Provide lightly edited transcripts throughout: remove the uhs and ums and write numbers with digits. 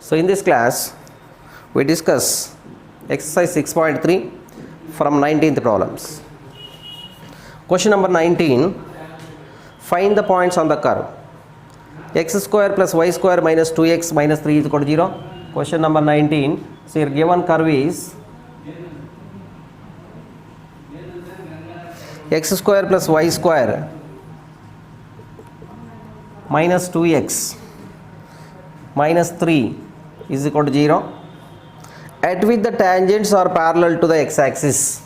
So in this class, we discuss exercise 6.3 from 19th problems. Question number 19, find the points on the curve. X square plus y square minus 2x minus 3 is equal to 0. Question number 19, so your given curve is x square plus y square minus 2x minus 3 is equal to 0, at which the tangents are parallel to the x-axis.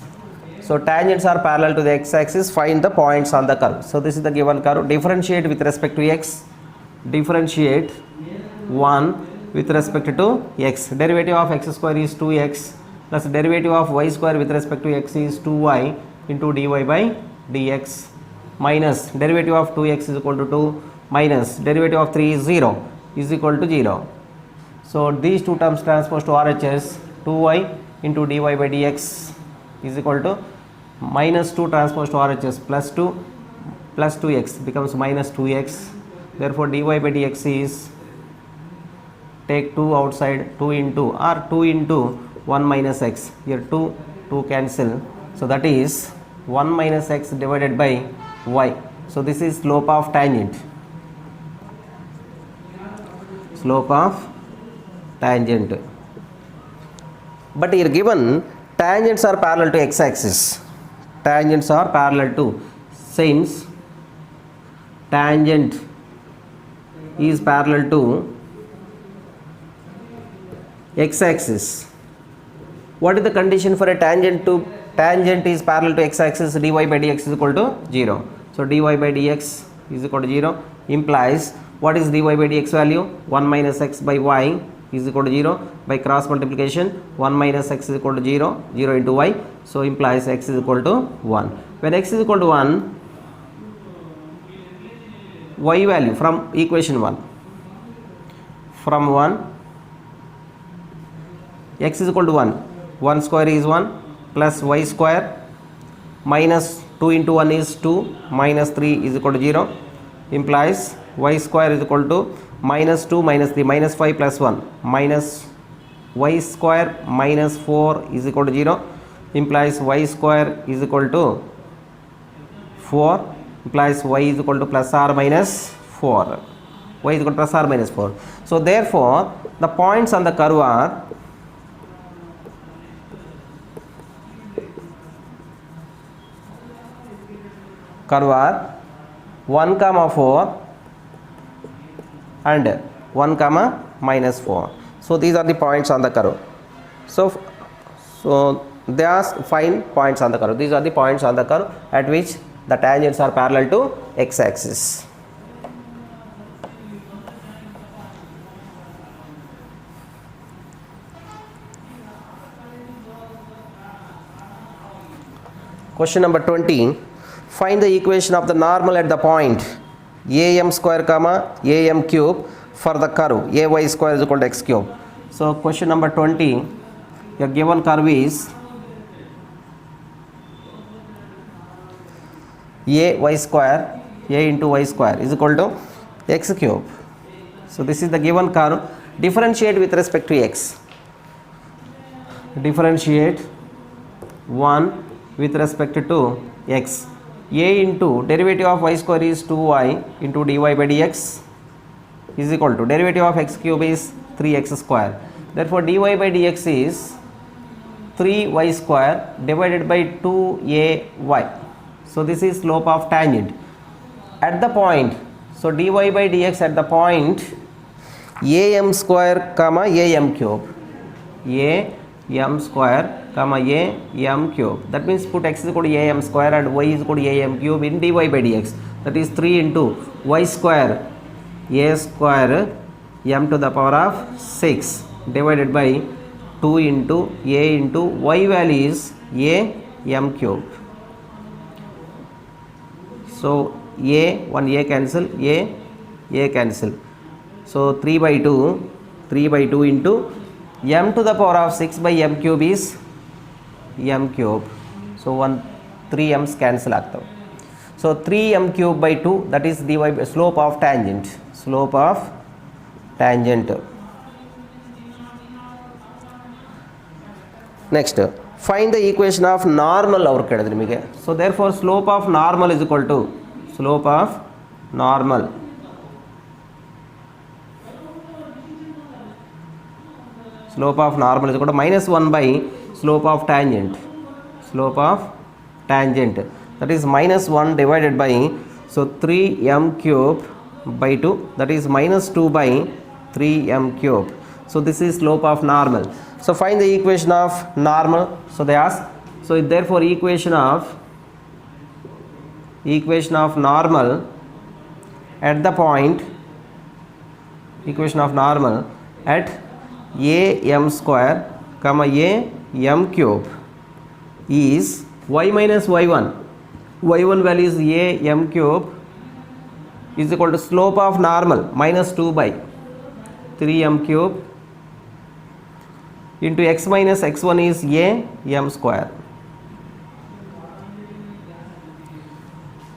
So tangents are parallel to the x-axis, find the points on the curve. So this is the given curve. Differentiate with respect to x, differentiate 1 with respect to x. Derivative of x square is 2x plus derivative of y square with respect to x is 2y into dy by dx minus derivative of 2x is equal to 2 minus derivative of 3 is 0 is equal to 0. So these two terms transpose to RHS, 2y into dy by dx is equal to minus 2 transpose to RHS plus 2 plus 2x becomes minus 2x. Therefore dy by dx is, take 2 outside, 2 into 1 minus x, here 2 cancel, so that is 1 minus x divided by y. So this is slope of tangent, slope of tangent. But here given tangents are parallel to x-axis, tangents are parallel to, since tangent is parallel to x-axis, what is the condition for a tangent is parallel to x-axis? Dy by dx is equal to 0. So dy by dx is equal to 0 implies, what is dy by dx value? 1 minus x by y is equal to 0. By cross multiplication, 1 minus x is equal to 0, 0 into y, so implies x is equal to 1. When x is equal to 1, y value from equation 1, from 1, x is equal to 1, 1 square is 1 plus y square minus 2 into 1 is 2 minus 3 is equal to 0 implies y square is equal to minus 2 minus 3 minus 5 plus 1 minus y square minus 4 is equal to 0 implies y square is equal to 4 implies y is equal to plus or minus 4, y is equal to plus or minus 4. So therefore the points on the curve are curve are 1 comma 4 and 1 comma minus 4. So these are the points on the curve. So they are find points on the curve. These are the points on the curve at which the tangents are parallel to x-axis. Question number 20. Find the equation of the normal at the point am square comma am cube for the curve ay square is equal to x cube. So question number 20, your given curve is ay square, a into y square is equal to x cube. So this is the given curve. Differentiate with respect to x. Differentiate 1 with respect to x. A into derivative of y square is 2y into dy by dx is equal to derivative of x cube is 3x square. Therefore dy by dx is 3y square divided by 2ay. So this is slope of tangent at the point. So dy by dx at the point am square comma am cube, am square comma am cube, that means put x is equal to am square and y is equal to am cube in dy by dx, that is 3 into y square a square m to the power of 6 divided by 2 into a into y value is am cube. So one a cancel, a cancel, so 3 by 2 into m to the power of 6 by m cube is m cube. So 3 m's cancel ಆಗ್ತವೆ. So 3m cube by 2, that is dy by slope of tangent, slope of tangent. Next, find the equation of normal ಅವ್ರು ಕೇಳಿದ್ರು ನಿಮಗೆ. So therefore slope of normal is equal to slope of normal is equal to minus 1 by slope of tangent. Slope of tangent, that is minus 1 divided by, so 3m cube by 2, that is minus 2 by 3m cube. So this is slope of normal. So find the equation of normal. So they ask, so therefore equation of normal at the point, equation of normal at a m square comma a m cube is y minus y1 value is a m cube is equal to slope of normal minus 2 by 3m cube into x minus x1 is a m square.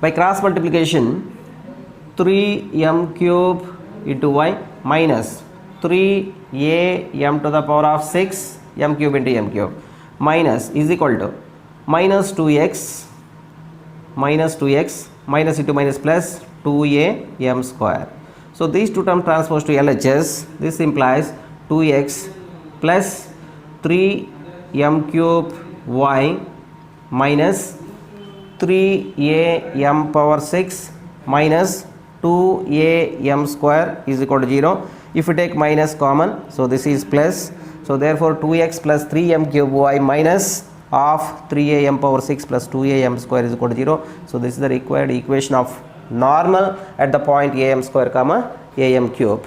By cross multiplication, 3m cube into y minus 3a m to the power of 6 m cube into m cube minus is equal to minus 2x minus into minus plus 2a m square. So these two terms transposed to LHS. This implies 2x plus 3m cube y minus 3a m power 6 minus 2a m square is equal to 0. If you take minus common, so this is plus. So therefore 2x plus 3m cube y minus of 3a m power 6 plus 2a m square is equal to 0. So this is the required equation of normal at the point a m square comma a m cube.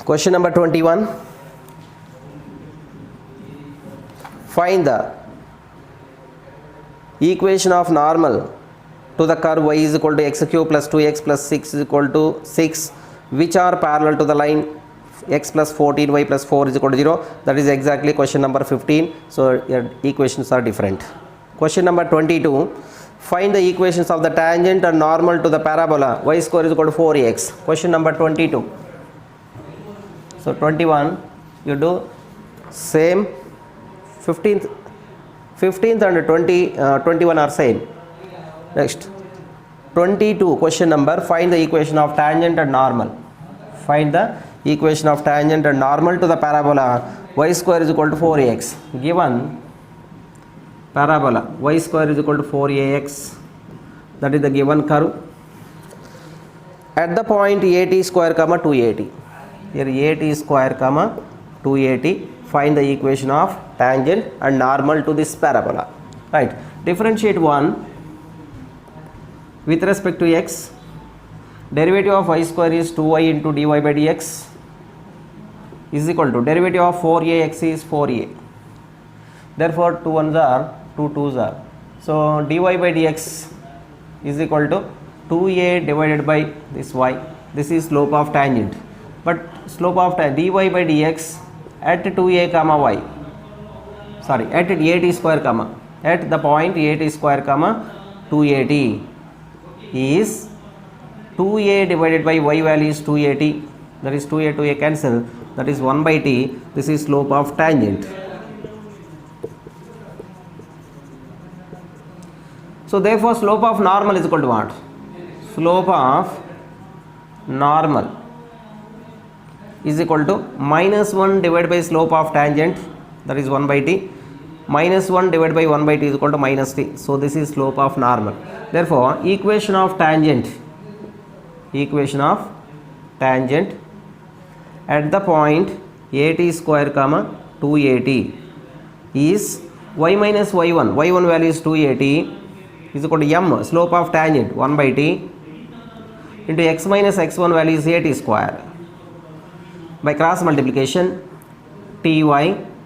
Question number 21. Find the equation of normal to the curve y is equal to x cube plus 2x plus 6 is equal to 6, which are parallel to the line x plus 14 y plus 4 is equal to 0. That is exactly question number 15. So your equations are different. Question number 22. Find the equations of the tangent and normal to the parabola y square is equal to 4x. Question number 22. So 21 you do same. 15th and 21 are same. Next 22 question number, find the equation of tangent and normal. Find the equation of tangent and normal to the parabola y square is equal to 4ax. Given parabola y square is equal to 4ax, that is the given curve at the point at square comma 280. Here at square comma 280. Find the equation of tangent and normal to this parabola. Right. Differentiate 1 with respect to x. Derivative of y square is 2y into dy by dx is equal to derivative of 4ax is 4a. Therefore 2 1s are 2 2s are. So dy by dx is equal to 2a divided by this y. This is slope of tangent. But slope of dy by dx at 2a comma y, sorry, at at square comma, at the point at square comma 280 is 2a divided by y value is 280, that is 2a to a cancel, that is 1 by t. This is slope of tangent. So therefore slope of normal is equal to what? Slope of normal is equal to minus 1 divided by slope of tangent, that is 1 by t, minus 1 divided by 1 by t is equal to minus t. So this is slope of normal. Therefore equation of tangent at the point at square comma 280 is y minus y1 value is 280 is equal to m slope of tangent 1 by t into x minus x1 value is at square. By cross multiplication, ty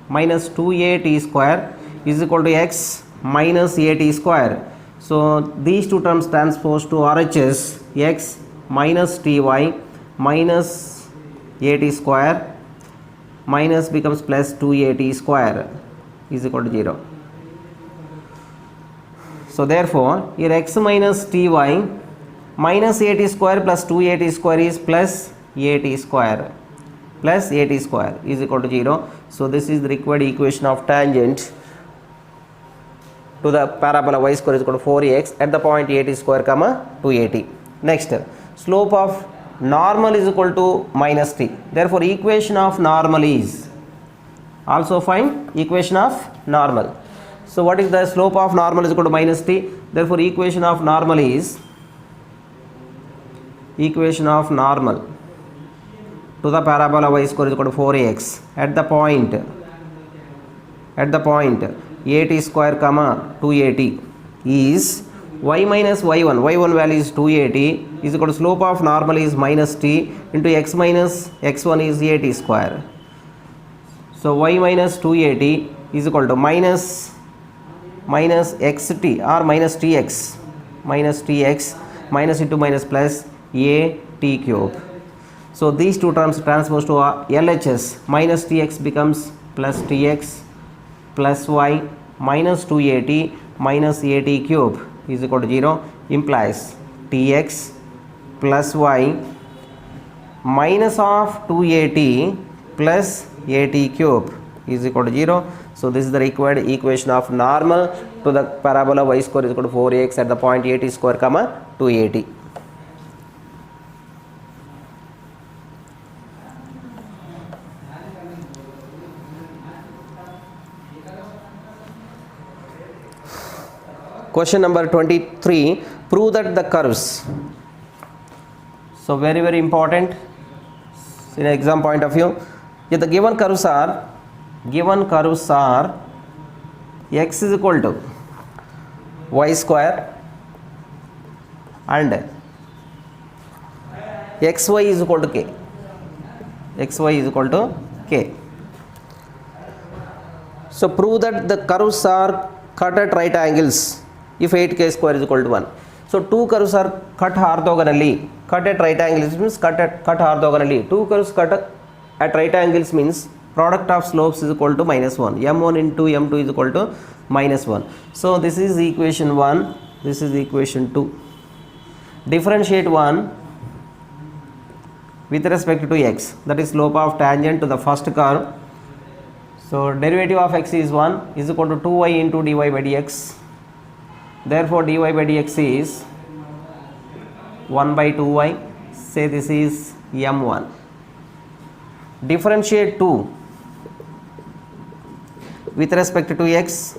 minus 2at square is equal to x minus at square. So these two terms transpose to RHS, x minus ty minus at square minus becomes plus 2at square is equal to 0. So therefore here x minus ty minus at square plus 2at square is plus at square is equal to 0. So this is the required equation of tangent to the parabola y square is equal to 4x at the point at square comma 2at. Next, slope of normal is equal to minus t. Therefore equation of normal is, also find equation of normal. So what is the slope of normal is equal to minus t? Therefore equation of normal is equation of normal to the parabola y square is equal to 4x at the point at square comma 2at is y minus y1 value is 2at is equal to slope of normal is minus t into x minus x1 is at square. So y minus 2at is equal to minus xt or minus tx minus into minus plus a t cube. So these two terms transpose to LHS. Minus tx becomes plus tx plus y minus 2at minus at cube is equal to 0, implies tx plus y minus of 2at plus at cube is equal to 0. So this is the required equation of normal to the parabola y square is equal to 4x at the point at square comma 2at. Question number 23, prove that the curves. So very important in exam point of view. If the given curves are x is equal to y square and xy is equal to k. So prove that the curves are cut at right angles if 8k square is equal to 1. So two curves are cut orthogonally. Cut at right angles means cut orthogonally. Two curves cut at right angles means product of slopes is equal to minus 1. m1 into m2 is equal to minus 1. So this is equation 1. This is equation 2. Differentiate 1 with respect to x, that is slope of tangent to the first curve. So derivative of x is 1 is equal to 2y into dy by dx. Therefore dy by dx is 1 by 2y. Say this is m1. Differentiate 2 with respect to x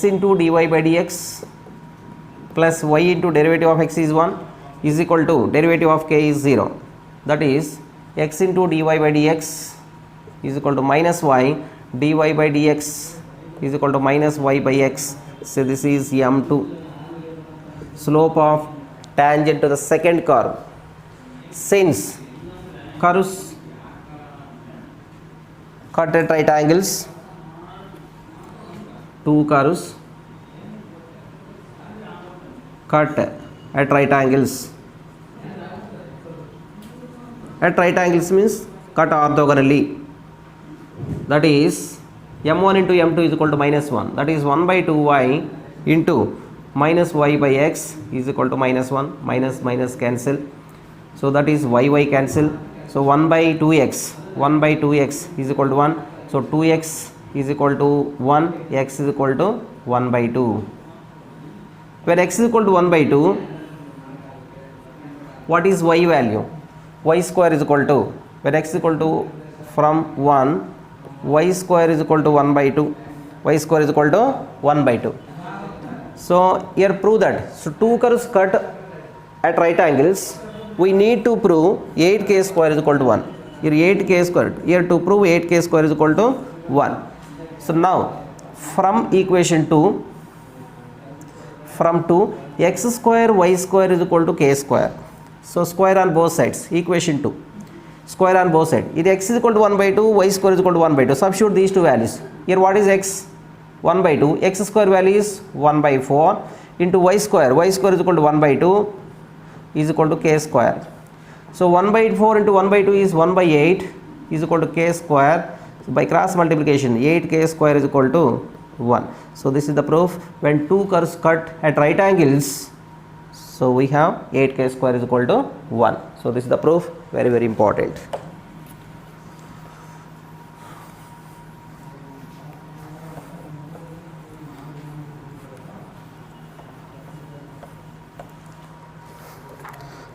into dy by dx plus y into derivative of x is 1 is equal to derivative of k is 0. That is x into dy by dx is equal to minus y, dy by dx is equal to minus y by x. So this is m2. Slope of tangent to the second curve. Since curves cut at right angles, two curves cut at right angles. At right angles means cut orthogonally. That is m1 into m2 is equal to minus 1. That is 1 by 2y into minus y by x is equal to minus 1. Minus cancel. So that is y cancel. So 1 by 2x is equal to 1. So 2x is equal to 1, x is equal to 1 by 2. When x is equal to 1 by 2, what is y value? Y square is equal to, when x is equal to from 1, y square is equal to 1 by 2. Y square is equal to 1 by 2. So here prove that. So two curves cut at right angles. We need to prove 8k square is equal to 1. Here 8k square. Here to prove 8k square is equal to 1. So now from equation 2, x square y square is equal to k square. So square on both sides. Equation 2. Square on both sides. If x is equal to 1 by 2, y square is equal to 1 by 2. Substitute these two values. Here what is x? 1 by 2. X square value is 1 by 4 into y square. Y square is equal to 1 by 2 is equal to k square. So 1 by 4 into 1 by 2 is 1 by 8 is equal to k square. So by cross multiplication 8k square is equal to 1. So this is the proof. When two curves cut at right angles, so we have 8k square is equal to 1. So this is the proof, very very important.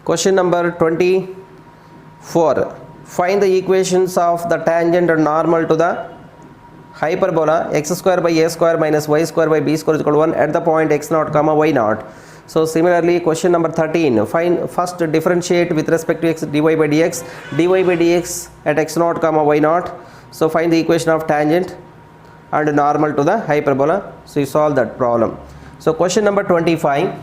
Question number 24. Find the equations of the tangent and normal to the hyperbola x square by a square minus y square by b square is equal to 1 at the point x naught comma y naught. So similarly, question number 13. Find first differentiate with respect to x dy by dx at x naught comma y naught. So find the equation of tangent and normal to the hyperbola. So you solve that problem. So question number 25.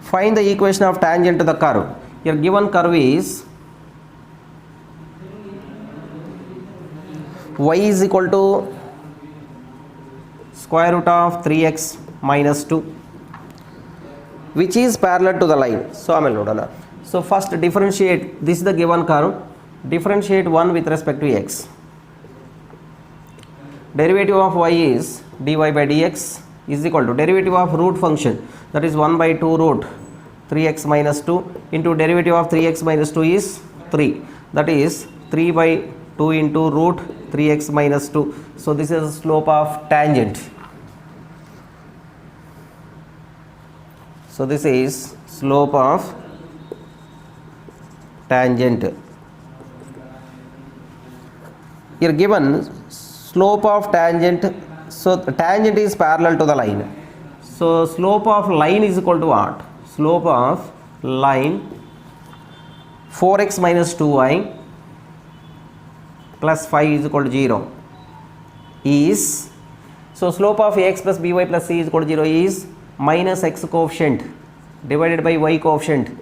Find the equation of tangent to the curve. Your given curve is y is equal to square root of 3x minus 2, which is parallel to the line. So first differentiate, this is the given curve, differentiate 1 with respect to x. Derivative of y is dy by dx is equal to derivative of root function, that is 1 by 2 root 3x minus 2 into derivative of 3x minus 2 is 3, that is 3 by 2 into root 3x minus 2. So this is the slope of tangent. So this is slope of tangent. Here given slope of tangent, so the tangent is parallel to the line. So slope of line is equal to what? Slope of line 4x minus 2y plus 5 is equal to 0 is, so slope of ax plus by plus c is equal to 0 is minus x coefficient divided by y coefficient,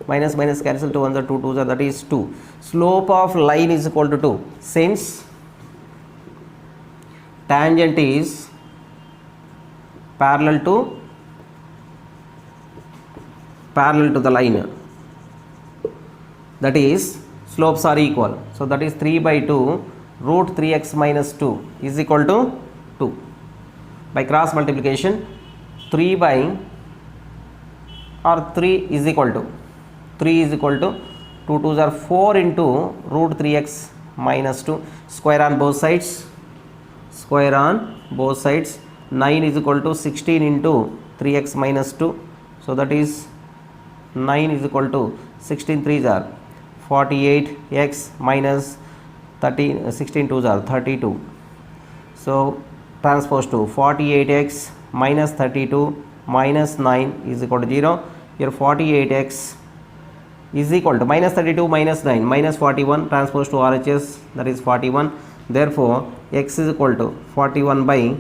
minus minus cancel, 2 1 2 2 that is 2. Slope of line is equal to 2. Since tangent is parallel to the line, that is slopes are equal. So that is 3 by 2 root 3x minus 2 is equal to 2. By cross multiplication, 3 by or 3 is equal to 2 2s are 4 into root 3x minus 2, square on both sides, 9 is equal to 16 into 3x minus 2. So that is 9 is equal to 16 3s are 48x minus 13, 16 2s are 32. So transpose to 48x minus 32 minus 9 is equal to 0. Here 48x is equal to minus 32 minus 9 minus 41, transpose to RHS, that is 41. Therefore x is equal to 41 by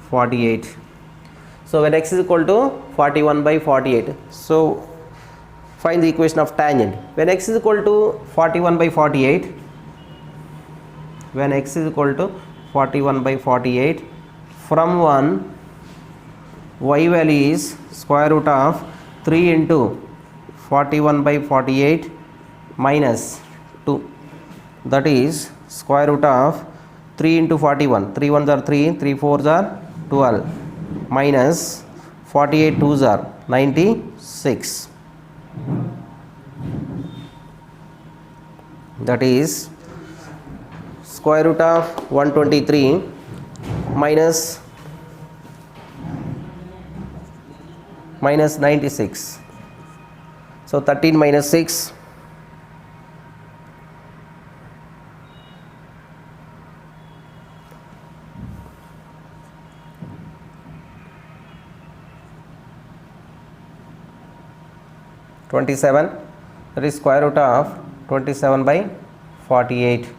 48. So when x is equal to 41 by 48, so find the equation of tangent. When x is equal to 41 by 48, from 1 y value is square root of 3 into 41 by 48 minus 2, that is square root of 3 into 41, 3 1s are 3, 3 4s are 12 minus 48 2s are 96, that is square root of 123 minus 96. So 13 minus 6, (27), that is square root of 27 by 48.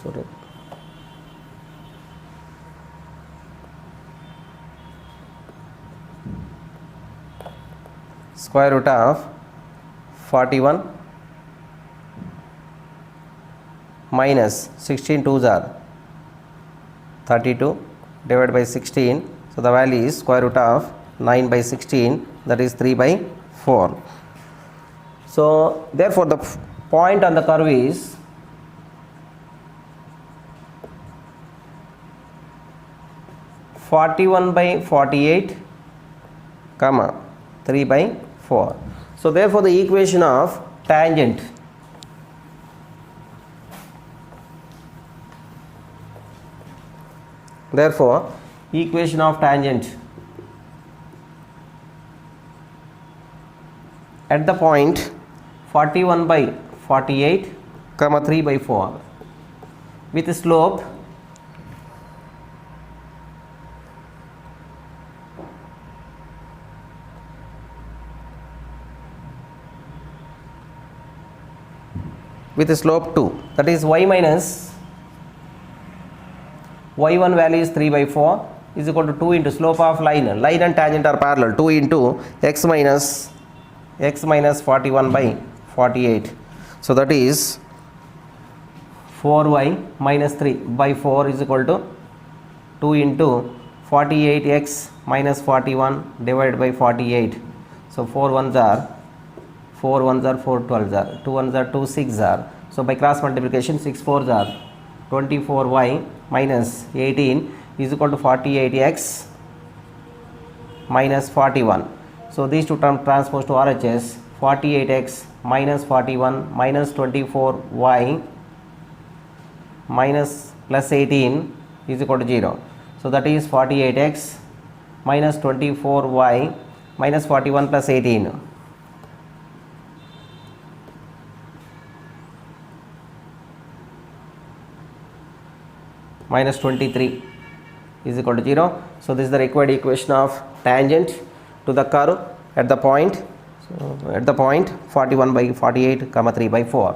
sorry, square root of 41 minus 16 twos are 32 divided by 16. So the value is square root of 9 by 16, that is 3 by 4. So therefore the point on the curve is (41 by 48, comma 3 by 4). So therefore the equation of tangent at the point 41 by 48, comma 3 by 4 with slope with slope 2, that is y minus y1 value is 3 by 4 is equal to 2 into slope of line and tangent are parallel, 2 into x minus 41 by 48. So that is 4y minus 3 by 4 is equal to 2 into 48x minus 41 divided by 48. So 4 ones are 4 ones are 4 12s are 2 ones are 2 6 are. So by cross multiplication 6 4s are 24y minus 18 is equal to 48x minus 41. So these two terms transpose to RHS, 48x minus 41 minus 24y minus plus 18 is equal to 0. So that is 48x minus 24y minus 41 plus 18. Minus 23 is equal to 0. So this is the required equation of tangent to the curve at the point 41 by 48, comma 3 by 4.